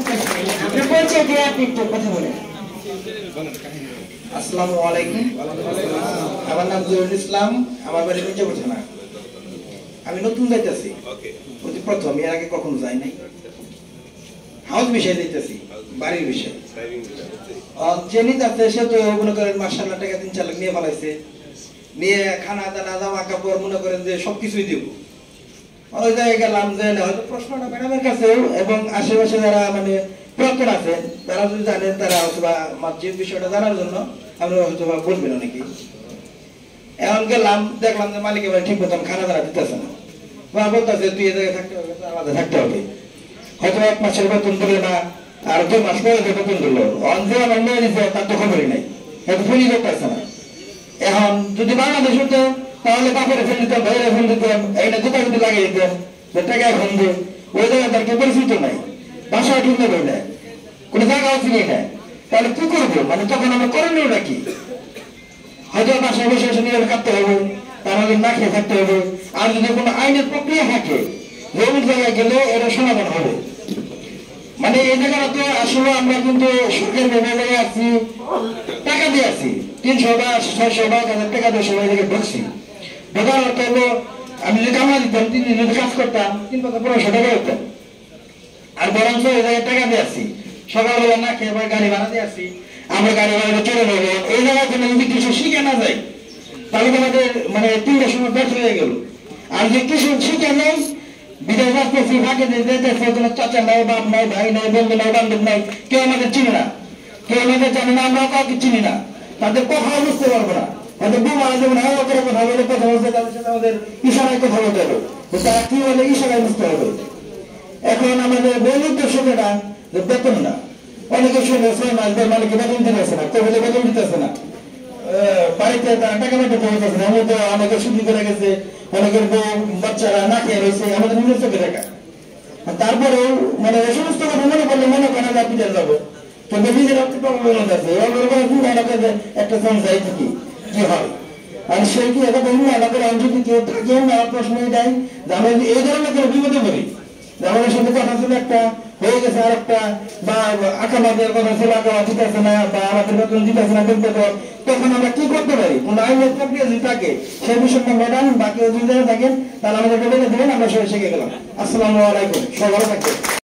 আপনার পরিচয় দিয়ে আপনি একটু কথা বলেন। আসসালামু আলাইকুম। আমার নাম জহিরুল ইসলাম, আমার বাড়ি মির্জাপুর থানা। আমি নতুন যাইতেছি, প্রতি প্রথম, এর আগে কখনো যাই নাই। হাউস বিষয় যাইতেছি, বাড়ির বিষয়। যে নিতে সে তো মনে করেন মার্শাল্লাহ টাকা 3-4 লাখ নিয়ে ফেলাইছে, নিয়ে খানা দানা জামা কাপড় মনে করেন যে সবকিছুই দিব। ওই জায়গায় গেলাম যে হয়তো প্রশ্নটা ম্যাডামের কাছেও এবং আশেপাশে যারা মানে প্রকট আছেন তারা যদি জানেন, তারা অথবা মসজিদ বিষয়টা জানার জন্য আমরা হয়তো বলবেন অনেকেই। এখন গেলাম, দেখলাম যে মালিক এবার ঠিক মতন খানা দানা দিতেছে না, বা বলতেছে তুই এ জায়গায় থাকতে হবে, আলাদা থাকতে হবে। হয়তো 1 মাসের বেতন দিলে না, আর 2 মাস পরে বেতন দিল, যে আমার মেয়ে দিচ্ছে তার তো খবরই নাই, হয়তো ফোনই করতেছে না। এখন যদি বাংলাদেশ হতো তাহলে বাপের ফোন দিতাম, ভাইয়ের ফোন দিতাম, এইটা দুটা যদি লাগিয়ে দিতাম যে টাকা এখন দে। ওই জায়গায় তার কেউ পরিচিত নাই, বাসা ঠিক নেবে না, কোনো জায়গাও চিনি না, তাহলে কি করবো? মানে তখন আমরা করণীয় নাকি? হয়তো বাসায় বসে বসে নিজের কাটতে হবে, তার আগে না খেয়ে থাকতে হবে। আর যদি কোনো আইনের প্রক্রিয়া থাকে, জমির জায়গায় গেলে এটা সমাধান হবে। মানে এই জায়গাটা তো আসলে আমরা কিন্তু সুখের জায়গায় আছি, টাকা দিয়ে আছি, 300 বা 600 বা 1000 টাকা দিয়ে সবাই থেকে ঢুকছি। ঢোকার অর্থ হলো আমি যদি কামা দিতাম, 3 দিন যদি কাজ করতাম, 3-1500 টাকা হতাম। আর বরঞ্চ এই জায়গায় টাকা দিয়ে আসছি, সকালবেলা না খেয়ে গাড়ি ভাড়া দিয়ে আসছি, আমরা গাড়ি ভাড়া চলে নেবো। এই জায়গায় যদি কিছু শিখে না যায় তাহলে আমাদের মানে 3টার সময় ব্যর্থ হয়ে গেল। আর যে কিছু শিখে নেই, বিদায় রাখতেছি, ফাঁকে যেতেছে, কোনো চাচা নাই, বাপ নাই, ভাই নাই, বন্ধু নাই, বান্ধব নাই, কেউ আমাদের চিনি না, কেউ আমাদের জানে না, আমরা কাউকে চিনি না, তাদের কথাও বুঝতে পারবো না। তাদের বউ মারা যেমন হাওয়া করে কথা বলে, কথা বলছে, তাদের সাথে আমাদের ইশারায় কথা বলতে হবে, তারা কি বলে ইশারায় বুঝতে হবে। এখন আমাদের মূল উদ্দেশ্য যেটা, যে বেতন না। অনেকের সঙ্গে 6 মাস ধরে মালিক বেতন দিতেছে না, কেউ বলে বেতন দিতেছে না, বাড়িতে তারা টাকা পাঠাতে হইতেছে না। এমন তো অনেকের ছুটি করে গেছে, অনেকের বউ বাচ্চারা না খেয়ে রয়েছে, আমাদের নিজের চোখে দেখা। তারপরেও মানে এই সমস্ত কথা মনে করলে মনে করা যায় পিঠে যাবো, কিন্তু নিজের প্রবলেম আছে, একটা সংসাই থাকি কি হয়। আর সেই কি একটা বন্ধু এলাকার যদি কেউ থাকে, আমার প্রশ্ন এটাই যে আমরা এই ধরনের কোনো বিপদে পড়ি, আমাদের সাথে কথা ছিল একটা, হয়ে গেছে আর একটা, বা আঁকামাদের কথা ছিল, আঁকামা দিতেছে না, বা আমাদের বেতন দিতেছে না, তখন আমরা কি করতে পারি? কোনো আইনের প্রক্রিয়া যদি থাকে সেই বিষয়টা ম্যাডাম বাকি যদি থাকেন তাহলে আমাদের বলে দেবেন, আমরা সবাই শিখে গেলাম। আসসালামু আলাইকুম, সবাই ভালো থাকবেন।